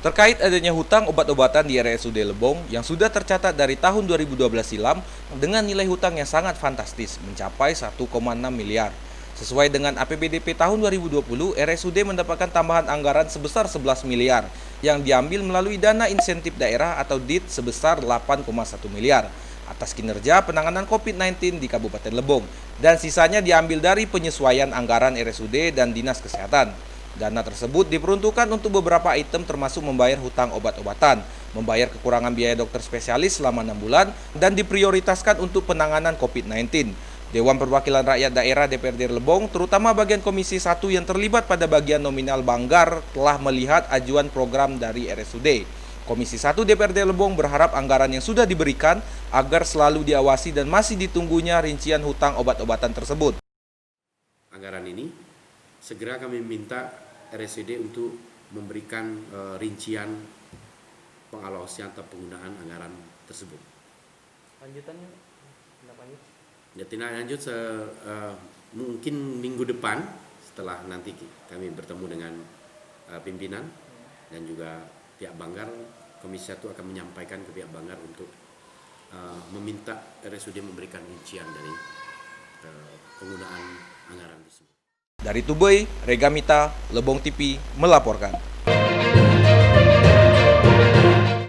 Terkait adanya hutang obat-obatan di RSUD Lebong yang sudah tercatat dari tahun 2012 silam dengan nilai hutang yang sangat fantastis, mencapai 1,6 miliar. Sesuai dengan APBDP tahun 2020, RSUD mendapatkan tambahan anggaran sebesar 11 miliar yang diambil melalui dana insentif daerah atau DIT sebesar 8,1 miliar atas kinerja penanganan COVID-19 di Kabupaten Lebong, dan sisanya diambil dari penyesuaian anggaran RSUD dan Dinas Kesehatan. Dana tersebut diperuntukkan untuk beberapa item termasuk membayar hutang obat-obatan, membayar kekurangan biaya dokter spesialis selama 6 bulan, dan diprioritaskan untuk penanganan COVID-19. Dewan Perwakilan Rakyat Daerah DPRD Lebong, terutama bagian Komisi 1 yang terlibat pada bagian nominal Banggar, telah melihat ajuan program dari RSUD. Komisi 1 DPRD Lebong berharap anggaran yang sudah diberikan agar selalu diawasi dan masih ditunggunya rincian hutang obat-obatan tersebut. Anggaran ini segera kami minta RSUD untuk memberikan rincian pengalokasian atau penggunaan anggaran tersebut. Lanjutannya, tindak lanjut? Ya, tindak lanjut mungkin minggu depan setelah nanti kami bertemu dengan pimpinan dan juga pihak Banggar, Komisi 1 akan menyampaikan ke pihak Banggar untuk meminta RSUD memberikan rincian dari penggunaan anggaran tersebut. Dari Tubei, Regamita, Lebong TV melaporkan.